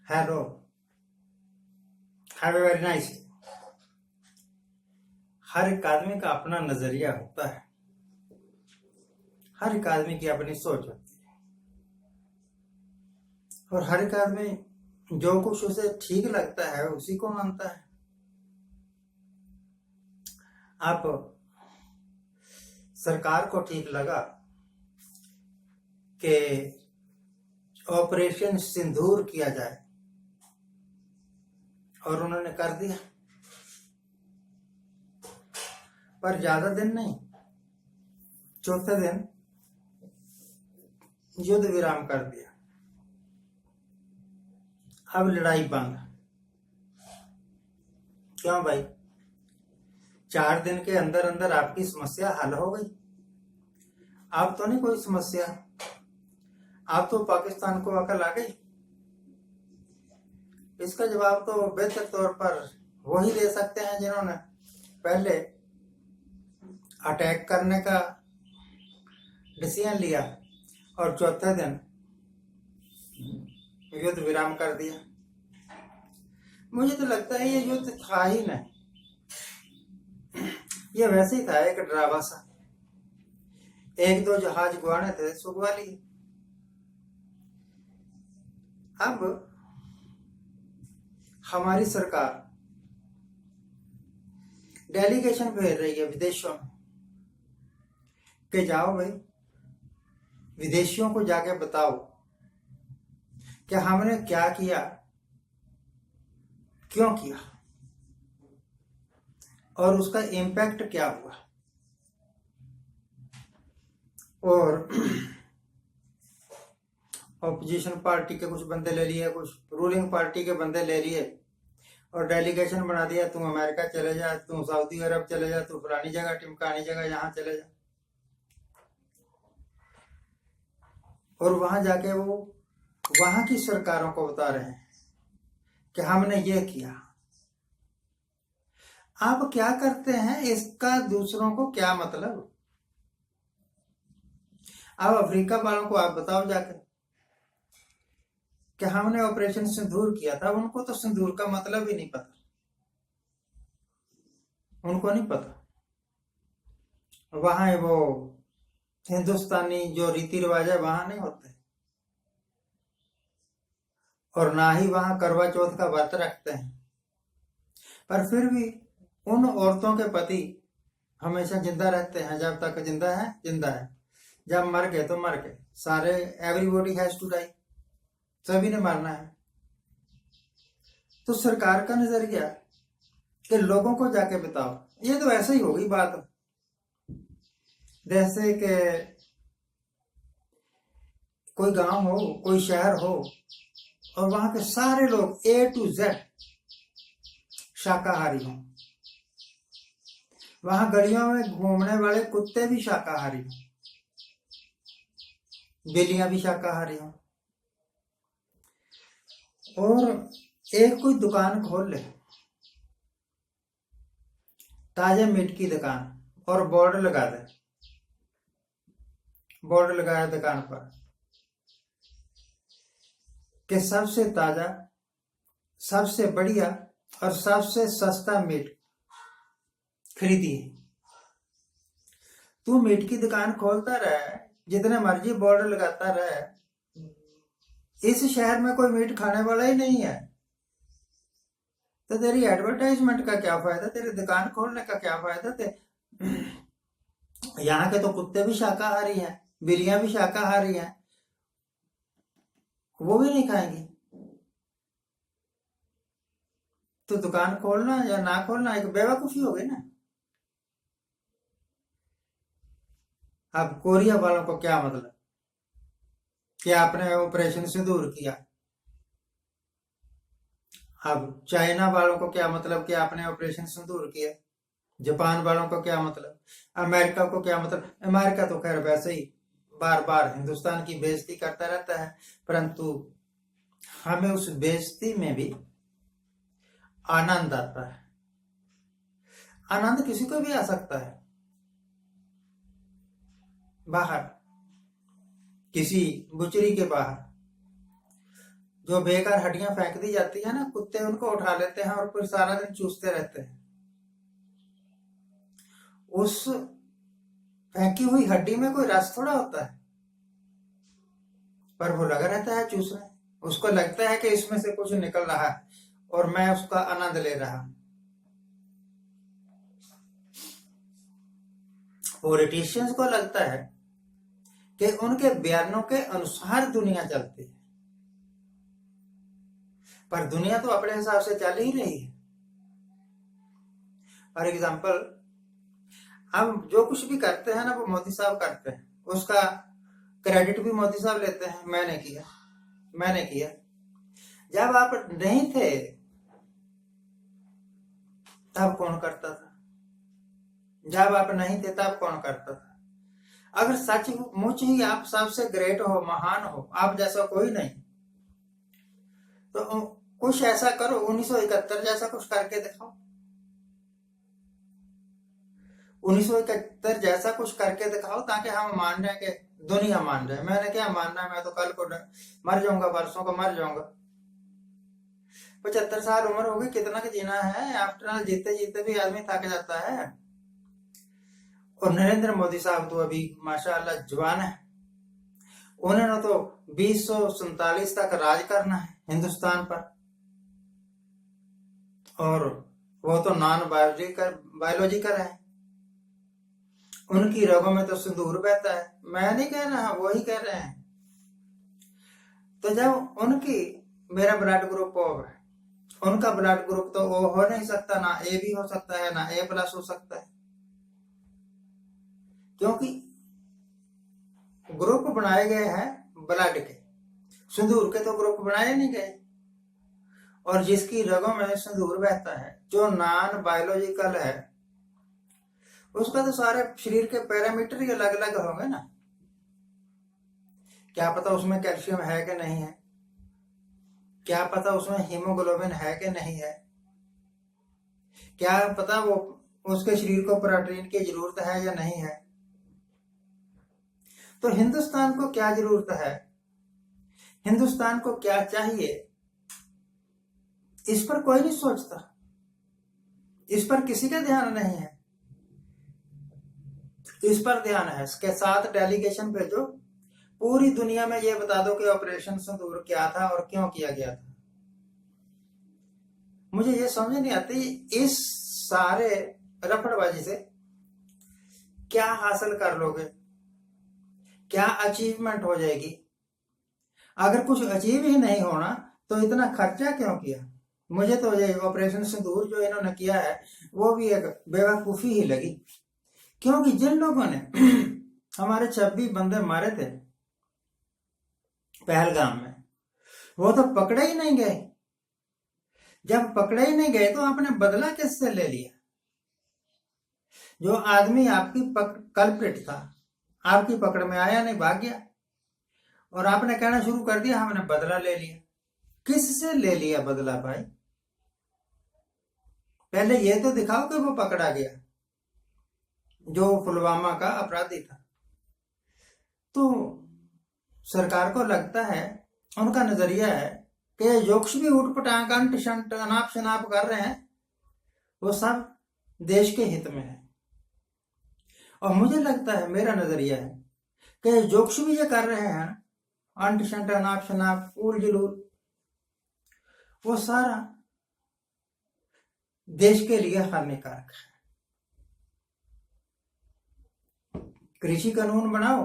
Hello, have a very nice. हर एक आदमी का अपना नजरिया होता है, हर एक आदमी की अपनी सोच होती है और हर एक आदमी जो कुछ उसे ठीक लगता है उसी को मानता है। आप सरकार को ठीक लगा कि ऑपरेशन सिंदूर किया जाए और उन्होंने कर दिया, पर ज्यादा दिन नहीं, चौथे दिन युद्ध विराम कर दिया। अब लड़ाई बंद। क्यों भाई? 4 दिन के अंदर अंदर आपकी समस्या हल हो गई। आप तो नहीं कोई समस्या, आप तो पाकिस्तान को अकल आ गई। इसका जवाब तो बेहतर तौर पर वही दे सकते हैं जिन्होंने पहले अटैक करने का डिसीजन लिया और चौथे दिन युद्ध विराम कर दिया। मुझे तो लगता है ये युद्ध था ही नहीं, ये वैसे ही था, एक ड्रामा सा। 1-2 जहाज गुआने थे, सुगवा लिए। अब हमारी सरकार डेलीगेशन भेज रही है विदेशों में कि जाओ भाई, विदेशियों को जाके बताओ कि हमने क्या किया, क्यों किया और उसका इम्पैक्ट क्या हुआ। और ऑपोजिशन पार्टी के कुछ बंदे ले लिए, कुछ रूलिंग पार्टी के बंदे ले लिए और डेलीगेशन बना दिया, तुम अमेरिका चले जा, तुम सऊदी अरब चले जा, तुम फलानी जगह टिमकानी जगह यहाँ चले जा। और वहां जाके वो वहां की सरकारों को बता रहे हैं कि हमने ये किया। आप क्या करते हैं इसका दूसरों को क्या मतलब? अब अफ्रीका वालों को आप बताओ जाकर कि हमने ऑपरेशन सिंदूर किया था। उनको तो सिंदूर का मतलब ही नहीं पता, उनको नहीं पता। वहां वो हिंदुस्तानी जो रीति रिवाज है वहां नहीं होते, और ना ही वहां करवा चौथ का व्रत रखते हैं। पर फिर भी उन औरतों के पति हमेशा जिंदा रहते हैं। जब तक जिंदा है जिंदा है, जब मर गए तो मर गए। सारे एवरीबॉडी हैज टू डाई, सभी ने मरना है। तो सरकार का नजरिया कि लोगों को जाके बताओ, ये तो ऐसे ही होगी बात जैसे कि कोई गांव हो, कोई शहर हो और वहां के सारे लोग A to Z शाकाहारी हों, वहां गलियों में घूमने वाले कुत्ते भी शाकाहारी हों, बिल्लियां भी शाकाहारी हों, और एक कोई दुकान खोल ले, ताजे मीट की दुकान, और बोर्ड लगा दे, बोर्ड लगाया दुकान पर कि सबसे ताजा, सबसे बढ़िया और सबसे सस्ता मीट खरीदिए। तू मीट की दुकान खोलता रहे, जितने मर्जी बोर्ड लगाता रहे, इस शहर में कोई मीट खाने वाला ही नहीं है, तो तेरी एडवर्टाइजमेंट का क्या फायदा, तेरी दुकान खोलने का क्या फायदा? यहाँ के तो कुत्ते भी शाकाहारी हैं, बिल्लियां भी शाकाहारी हैं, वो भी नहीं खाएंगी। तो दुकान खोलना या ना खोलना एक बेवकूफी हो गई ना। अब कोरिया वालों को क्या मतलब कि आपने ऑपरेशन सिंदूर किया? अब चाइना वालों को क्या मतलब कि आपने ऑपरेशन सिंदूर किया? जापान वालों को क्या मतलब? अमेरिका को क्या मतलब? अमेरिका तो खैर वैसे ही बार बार हिंदुस्तान की बेइज्जती करता रहता है, परंतु हमें उस बेइज्जती में भी आनंद आता है। आनंद किसी को भी आ सकता है। बाहर किसी बुचरी के बाहर जो बेकार हड्डियां फेंक दी जाती है ना, कुत्ते उनको उठा लेते हैं और फिर सारा दिन चूसते रहते हैं। उस फेंकी हुई हड्डी में कोई रस थोड़ा होता है, पर वो लगा रहता है चूसने। उसको लगता है कि इसमें से कुछ निकल रहा है और मैं उसका आनंद ले रहा। पॉलिटिशियंस को लगता है कि उनके बयानों के अनुसार दुनिया चलती है, पर दुनिया तो अपने हिसाब से चल ही रही है। फॉर एग्जाम्पल, हम जो कुछ भी करते हैं ना, वो मोदी साहब करते हैं, उसका क्रेडिट भी मोदी साहब लेते हैं, मैंने किया मैंने किया। जब आप नहीं थे तब कौन करता था? जब आप नहीं थे तब कौन करता था? अगर सचमुच ही आप सबसे ग्रेट हो, महान हो, आप जैसा कोई नहीं, तो कुछ ऐसा करो, 1971 जैसा कुछ करके दिखाओ। 1971 जैसा कुछ करके दिखाओ ताकि हम मान जाए, कि दुनिया मान जाए। मैंने क्या मानना है, मैं तो कल को मर जाऊंगा, परसों को मर जाऊंगा। 75 साल उम्र होगी, कितना के जीना है? आफ्टर ऑल जीते जीते भी आदमी थक जाता है। और नरेंद्र मोदी साहब तो अभी माशाल्लाह जवान है। उन्होंने तो 2047 तक राज करना है हिंदुस्तान पर, और वो तो नॉन बायोलॉजिकल है। उनकी रगों में तो सिंदूर बहता है। मैं नहीं कह रहा, वो ही कह रहे हैं। तो जब उनकी, मेरा ब्लड ग्रुप ओ है, उनका ब्लड ग्रुप तो ओ हो नहीं सकता, ना ए भी हो सकता है, ना ए प्लस हो सकता है, क्योंकि ग्रुप बनाए गए हैं ब्लड के, सिंदूर के तो ग्रुप बनाए नहीं गए। और जिसकी रगों में सिंदूर बहता है, जो नॉन बायोलॉजिकल है, उसका तो सारे शरीर के पैरामीटर ही अलग अलग होंगे ना। क्या पता उसमें कैल्शियम है कि नहीं है, क्या पता उसमें हीमोग्लोबिन है कि नहीं है, क्या पता वो उसके शरीर को प्रोटीन की जरूरत है या नहीं है। तो हिंदुस्तान को क्या जरूरत है, हिंदुस्तान को क्या चाहिए, इस पर कोई नहीं सोचता, इस पर किसी का ध्यान नहीं है। इस पर ध्यान है, इसके साथ डेलीगेशन भेजो, पूरी दुनिया में ये बता दो कि ऑपरेशन सिंदूर क्या था और क्यों किया गया था। मुझे ये समझ नहीं आती, इस सारे रफड़बाजी से क्या हासिल कर लोगे, क्या अचीवमेंट हो जाएगी? अगर कुछ अचीव ही नहीं होना तो इतना खर्चा क्यों किया? मुझे तो ये ऑपरेशन सिंदूर जो इन्होंने किया है वो भी एक बेवकूफी ही लगी, क्योंकि जिन लोगों ने हमारे 26 बंदे मारे थे पहलगाम में, वो तो पकड़े ही नहीं गए। जब पकड़े ही नहीं गए तो आपने बदला किससे ले लिया? जो आदमी आपकी कल्प्रिट था, आपकी पकड़ में आया नहीं, भाग गया, और आपने कहना शुरू कर दिया हमने बदला ले लिया। किससे ले लिया बदला भाई? पहले ये तो दिखाओ कि वो पकड़ा गया, जो पुलवामा का अपराधी था। तो सरकार को लगता है, उनका नजरिया है कि जो कुछ भी उठपटांग अंट शंट अनाप शनाप कर रहे हैं वो सब देश के हित में है। और मुझे लगता है, मेरा नजरिया है कि जो कुछ भी ये कर रहे हैं अंट शंट अनाप शनाप उल जुलूल, वो सारा देश के लिए हानिकारक है। कृषि कानून बनाओ,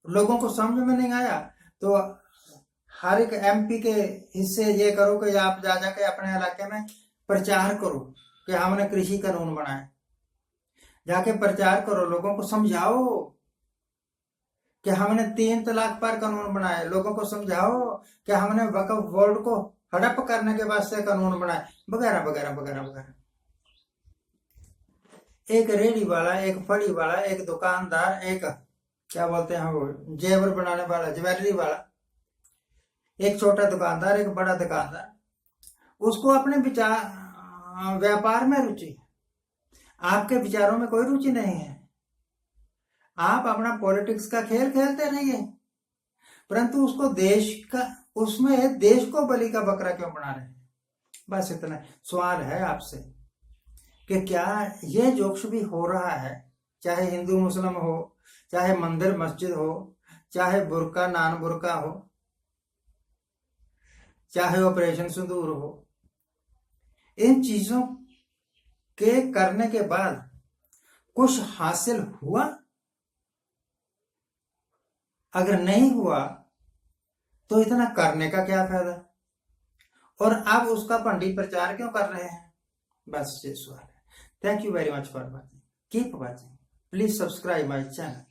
लोगों को समझ में नहीं आया तो हर एक एमपी के हिस्से ये करो कि आप जा जाके अपने इलाके में प्रचार करो कि हमने कृषि कानून बनाए। जाके प्रचार करो, लोगों को समझाओ कि हमने 3 तलाक पर कानून बनाए। लोगों को समझाओ कि हमने वक्फ बोर्ड को हड़प करने के वास्ते कानून बनाए, वगैरह वगैरह वगैरह वगैरह। एक रेडी वाला, एक फड़ी वाला, एक दुकानदार, एक क्या बोलते हैं वो जेवर बनाने वाला, ज्वेलरी वाला, एक छोटा दुकानदार, एक बड़ा दुकानदार, उसको अपने विचार व्यापार में रुचि है, आपके विचारों में कोई रुचि नहीं है। आप अपना पॉलिटिक्स का खेल खेलते रहिए, परंतु उसको देश का उसमें देश को बलि का बकरा क्यों बना रहे हैं? बस इतना सवाल है आपसे कि क्या ये जोक्स भी हो रहा है, चाहे हिंदू मुस्लिम हो, चाहे मंदिर मस्जिद हो, चाहे बुर्का नान बुर्का हो, चाहे ऑपरेशन सिंदूर हो, इन चीजों के करने के बाद कुछ हासिल हुआ? अगर नहीं हुआ तो इतना करने का क्या फायदा, और आप उसका पंडित प्रचार क्यों कर रहे हैं? बस ये सवाल है। Thank you very much for watching, keep watching, please subscribe my channel.